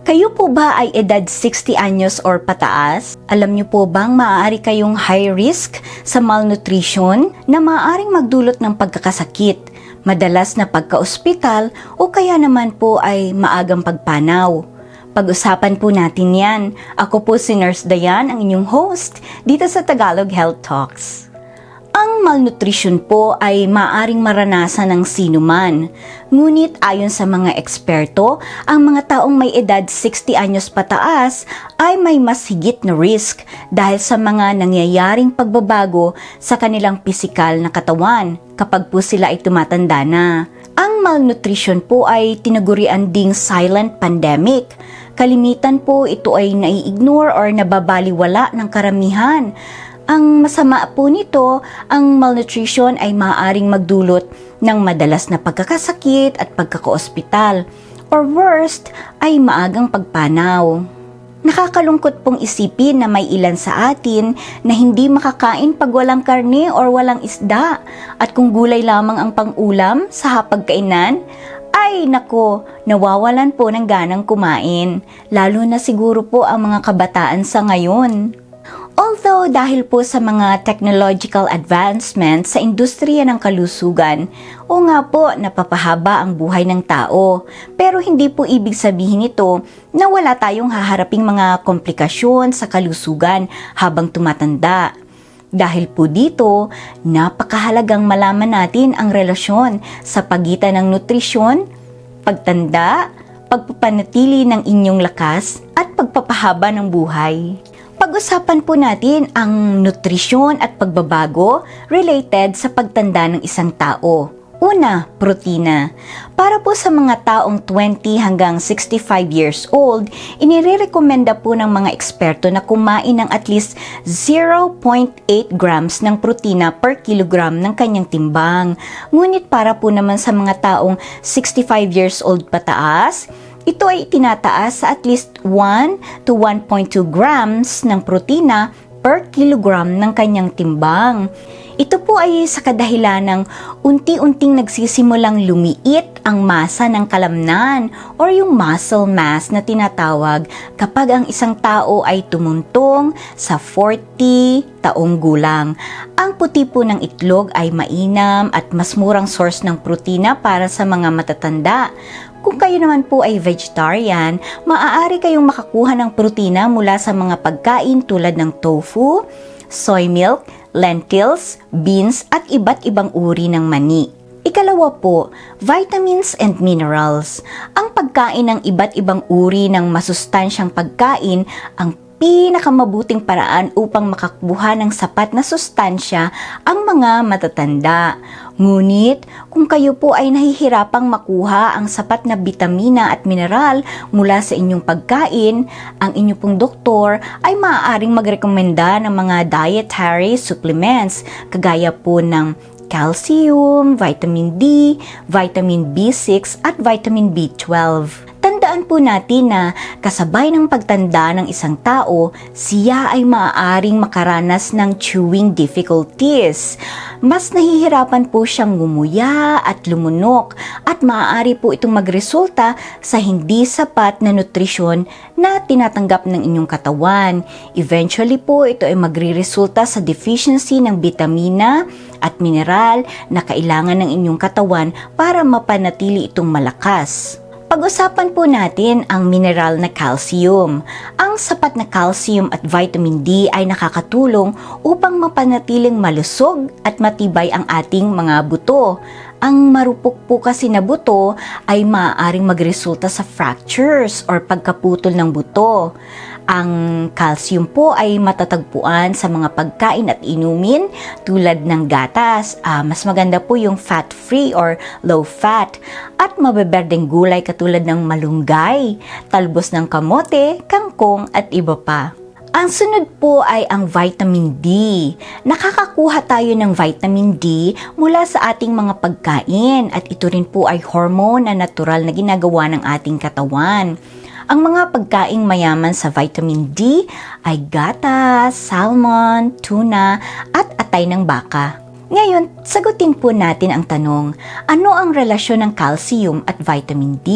Kayo po ba ay edad 60 anyos or pataas? Alam niyo po bang maaari kayong high risk sa malnutrition na maaaring magdulot ng pagkakasakit, madalas na pagka-ospital o kaya naman po ay maagang pagpanaw? Pag-usapan po natin yan. Ako po si Nurse Dayan, ang inyong host dito sa Tagalog Health Talks. Ang malnutrition po ay maaaring maranasan ng sinuman. Ngunit ayon sa mga eksperto, ang mga taong may edad 60 anyos pataas ay may mas higit na risk dahil sa mga nangyayaring pagbabago sa kanilang pisikal na katawan kapag po sila ay tumatanda na. Ang malnutrition po ay tinagurian ding silent pandemic. Kalimitan po ito ay nai-ignore or nababaliwala ng karamihan. Ang masama po nito, ang malnutrition ay maaaring magdulot ng madalas na pagkakasakit at pagkakaospital, or worst, ay maagang pagpanaw. Nakakalungkot pong isipin na may ilan sa atin na hindi makakain pag walang karne or walang isda, at kung gulay lamang ang pang-ulam sa hapagkainan, ay nako, nawawalan po ng ganang kumain, lalo na siguro po ang mga kabataan sa ngayon. Although dahil po sa mga technological advancements sa industriya ng kalusugan, o nga po napapahaba ang buhay ng tao, pero hindi po ibig sabihin nito na wala tayong haharaping mga komplikasyon sa kalusugan habang tumatanda. Dahil po dito, napakahalagang malaman natin ang relasyon sa pagitan ng nutrisyon, pagtanda, pagpapanatili ng inyong lakas at pagpapahaba ng buhay. Pag-usapan po natin ang nutrisyon at pagbabago related sa pagtanda ng isang tao. Una, protina. Para po sa mga taong 20 hanggang 65 years old, inirekomenda po ng mga eksperto na kumain ng at least 0.8 grams ng protina per kilogram ng kanyang timbang. Ngunit para po naman sa mga taong 65 years old pataas, ito ay itinataas sa at least 1 to 1.2 grams ng protina per kilogram ng kanyang timbang. Ito po ay sa kadahilan ng unti-unting nagsisimulang lumiit ang masa ng kalamnan or yung muscle mass na tinatawag kapag ang isang tao ay tumuntong sa 40 taong gulang. Ang puti po ng itlog ay mainam at mas murang source ng protina para sa mga matatanda. Kung kayo naman po ay vegetarian, maaari kayong makakuha ng protina mula sa mga pagkain tulad ng tofu, soy milk, lentils, beans at iba't ibang uri ng mani. Ikalawa po, vitamins and minerals. Ang pagkain ng iba't ibang uri ng masustansyang pagkain ang pinakamabuting paraan upang makakuha ng sapat na sustansya ang mga matatanda. Ngunit, kung kayo po ay nahihirapang makuha ang sapat na bitamina at mineral mula sa inyong pagkain, ang inyong pong doktor ay maaaring magrekomenda ng mga dietary supplements kagaya po ng calcium, vitamin D, vitamin B6 at vitamin B12. Tandaan po natin na kasabay ng pagtanda ng isang tao, siya ay maaaring makaranas ng chewing difficulties. Mas nahihirapan po siyang ngumuya at lumunok at maaari po itong magresulta sa hindi sapat na nutrisyon na tinatanggap ng inyong katawan. Eventually po ito ay magre-resulta sa deficiency ng bitamina at mineral na kailangan ng inyong katawan para mapanatili itong malakas. Pag-usapan po natin ang mineral na calcium. Ang sapat na calcium at vitamin D ay nakakatulong upang mapanatiling malusog at matibay ang ating mga buto. Ang marupok po kasi na buto ay maaaring magresulta sa fractures or pagkaputol ng buto. Ang calcium po ay matatagpuan sa mga pagkain at inumin tulad ng gatas. Mas maganda po yung fat-free or low-fat at mabeberdeng gulay katulad ng malunggay, talbos ng kamote, kangkong at iba pa. Ang sunod po ay ang vitamin D. Nakakakuha tayo ng vitamin D mula sa ating mga pagkain at ito rin po ay hormone na natural na ginagawa ng ating katawan. Ang mga pagkaing mayaman sa vitamin D ay gatas, salmon, tuna at atay ng baka. Ngayon, sagutin po natin ang tanong, ano ang relasyon ng calcium at vitamin D?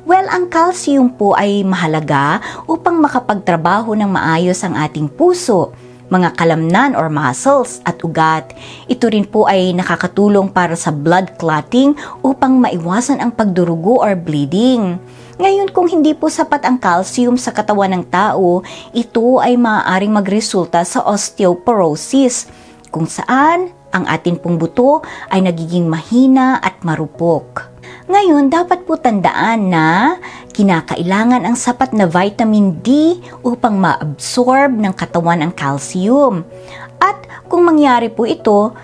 Well, ang calcium po ay mahalaga upang makapagtrabaho ng maayos ang ating puso, mga kalamnan or muscles at ugat. Ito rin po ay nakakatulong para sa blood clotting upang maiwasan ang pagdurugo or bleeding. Ngayon, kung hindi po sapat ang calcium sa katawan ng tao, ito ay maaaring magresulta sa osteoporosis, kung saan ang atin pong buto ay nagiging mahina at marupok. Ngayon, dapat po tandaan na kinakailangan ang sapat na vitamin D upang ma-absorb ng katawan ang calcium. At kung mangyari po ito,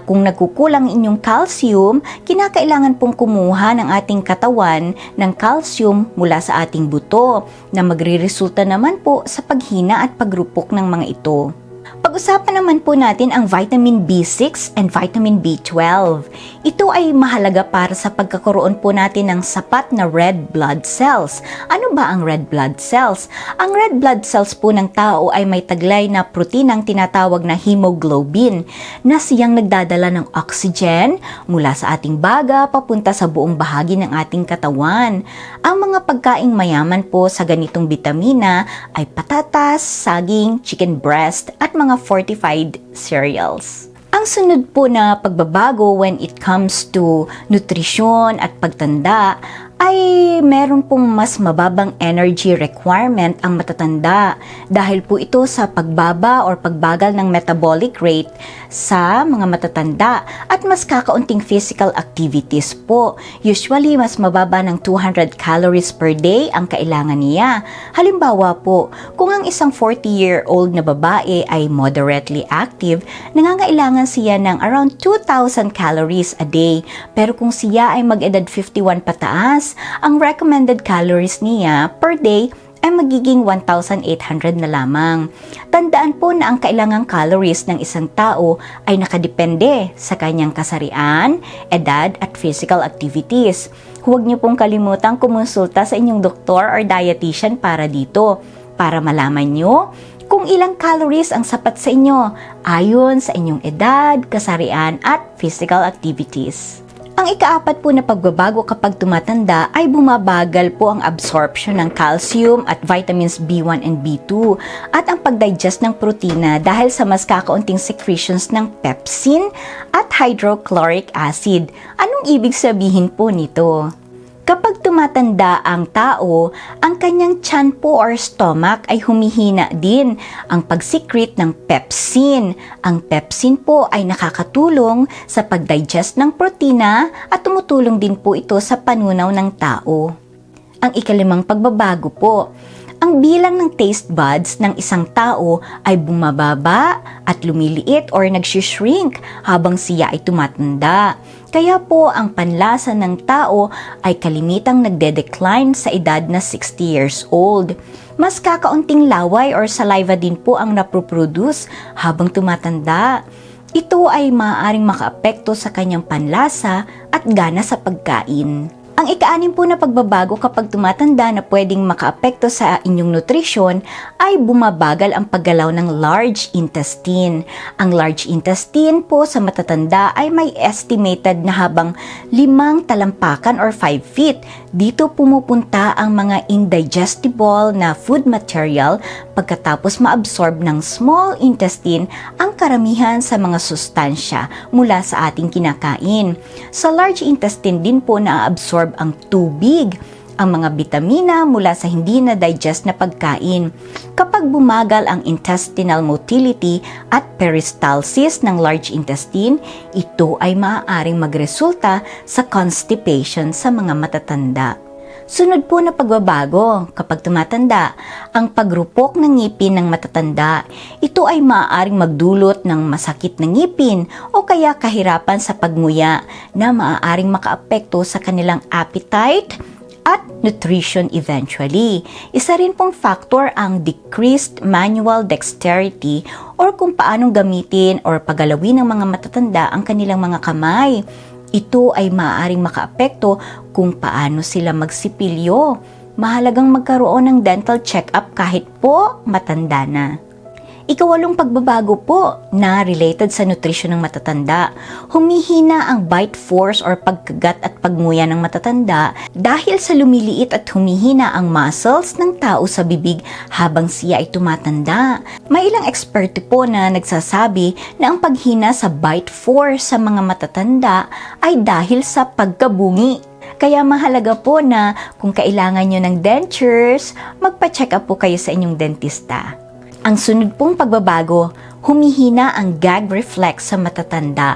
kung nagkukulang inyong calcium, kinakailangan pong kumuha ng ating katawan ng calcium mula sa ating buto na magre-resulta naman po sa paghina at pagrupok ng mga ito. Pag-usapan naman po natin ang vitamin B6 and vitamin B12. Ito ay mahalaga para sa pagkakaroon po natin ng sapat na red blood cells. Ano ba ang red blood cells? Ang red blood cells po ng tao ay may taglay na proteinang tinatawag na hemoglobin na siyang nagdadala ng oxygen mula sa ating baga papunta sa buong bahagi ng ating katawan. Ang mga pagkaing mayaman po sa ganitong bitamina ay patatas, saging, chicken breast at mga fortified cereals. Ang sunod po na pagbabago when it comes to nutrisyon at pagtanda ay meron pong mas mababang energy requirement ang matatanda dahil po ito sa pagbaba or pagbagal ng metabolic rate sa mga matatanda at mas kakaunting physical activities po. Usually, mas mababa ng 200 calories per day ang kailangan niya. Halimbawa po, kung ang isang 40-year-old na babae ay moderately active, nangangailangan siya ng around 2,000 calories a day. Pero kung siya ay mag-edad 51 pataas, ang recommended calories niya per day ay magiging 1,800 na lamang. Tandaan po na ang kailangang calories ng isang tao ay nakadepende sa kanyang kasarian, edad at physical activities. Huwag niyo pong kalimutang kumonsulta sa inyong doktor or dietitian para dito, para malaman niyo kung ilang calories ang sapat sa inyo ayon sa inyong edad, kasarian at physical activities. Ang ikaapat po na pagbabago kapag tumatanda ay bumabagal po ang absorption ng calcium at vitamins B1 and B2 at ang pagdigest ng protina dahil sa mas kakaunting secretions ng pepsin at hydrochloric acid. Anong ibig sabihin po nito? Kapag tumatanda ang tao, ang kanyang tiyan po or stomach ay humihina din ang pag-secrete ng pepsin. Ang pepsin po ay nakakatulong sa pag-digest ng protina at tumutulong din po ito sa panunaw ng tao. Ang ikalimang pagbabago po, ang bilang ng taste buds ng isang tao ay bumababa at lumiliit or nag-shrink habang siya ay tumatanda. Kaya po ang panlasa ng tao ay kalimitang nagde-decline sa edad na 60 years old. Mas kakaunting laway or saliva din po ang napoproduce habang tumatanda. Ito ay maaaring makaapekto sa kanyang panlasa at gana sa pagkain. Ang ika-anim po na pagbabago kapag tumatanda na pwedeng makaapekto sa inyong nutrisyon ay bumabagal ang paggalaw ng large intestine. Ang large intestine po sa matatanda ay may estimated na habang 5 talampakan or 5 feet. Dito pumupunta ang mga indigestible na food material pagkatapos maabsorb ng small intestine ang karamihan sa mga sustansya mula sa ating kinakain. Sa large intestine din po na-absorb ang tubig, ang mga bitamina mula sa hindi na-digest na pagkain. Kapag bumagal ang intestinal motility at peristalsis ng large intestine, ito ay maaaring magresulta sa constipation sa mga matatanda. Sunod po na pagbabago kapag tumatanda, ang pagrupok ng ngipin ng matatanda. Ito ay maaaring magdulot ng masakit na ngipin o kaya kahirapan sa pagmuya na maaaring makaapekto sa kanilang appetite at nutrition eventually. Isa rin pong factor ang decreased manual dexterity or kung paanong gamitin or pagalawin ng mga matatanda ang kanilang mga kamay. Ito ay maaaring makaapekto kung paano sila magsipilyo. Mahalagang magkaroon ng dental check-up kahit po matanda na. Ikawalong pagbabago po na related sa nutrisyon ng matatanda. Humihina ang bite force or pagkagat at pagnguya ng matatanda dahil sa lumiliit at humihina ang muscles ng tao sa bibig habang siya ay tumatanda. May ilang eksperto po na nagsasabi na ang paghina sa bite force sa mga matatanda ay dahil sa pagkabungi. Kaya mahalaga po na kung kailangan nyo ng dentures, magpa-check up po kayo sa inyong dentista. Ang sunod pong pagbabago, humihina ang gag reflex sa matatanda.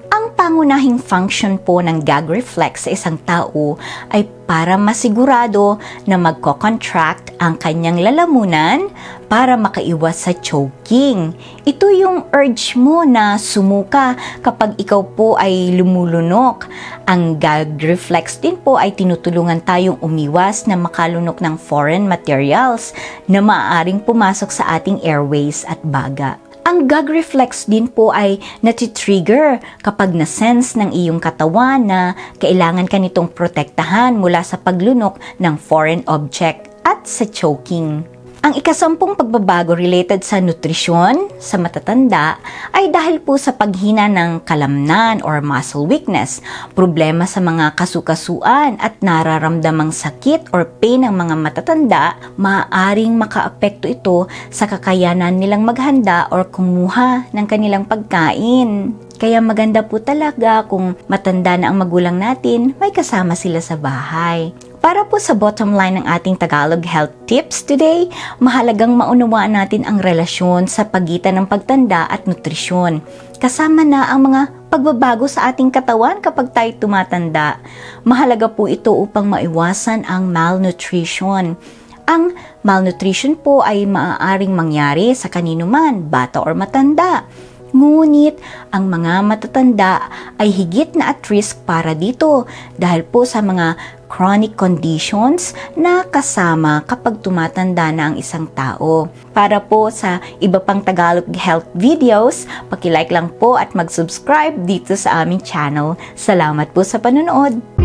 Ang pangunahing function po ng gag reflex sa isang tao ay para masigurado na magko-contract ang kanyang lalamunan para makaiwas sa choking. Ito yung urge mo na sumuka kapag ikaw po ay lumulunok. Ang gag reflex din po ay tinutulungan tayong umiwas na makalunok ng foreign materials na maaaring pumasok sa ating airways at baga. Ang gag reflex din po ay natitrigger kapag na-sense ng iyong katawan na kailangan ka nitong protektahan mula sa paglunok ng foreign object at sa choking. Ang ikasampung pagbabago related sa nutrisyon sa matatanda ay dahil po sa paghina ng kalamnan or muscle weakness, problema sa mga kasukasuan at nararamdamang sakit or pain ng mga matatanda, maaaring makaapekto ito sa kakayanan nilang maghanda or kumuha ng kanilang pagkain. Kaya maganda po talaga kung matanda na ang magulang natin, may kasama sila sa bahay. Para po sa bottom line ng ating Tagalog Health Tips today, mahalagang maunawaan natin ang relasyon sa pagitan ng pagtanda at nutrisyon. Kasama na ang mga pagbabago sa ating katawan kapag tayo tumatanda. Mahalaga po ito upang maiwasan ang malnutrition. Ang malnutrition po ay maaaring mangyari sa kanino man, bata or matanda. Ngunit, ang mga matatanda ay higit na at risk para dito dahil po sa mga chronic conditions na kasama kapag tumatanda na ang isang tao. Para po sa iba pang Tagalog health videos, paki-like lang po at mag-subscribe dito sa aming channel. Salamat po sa panonood!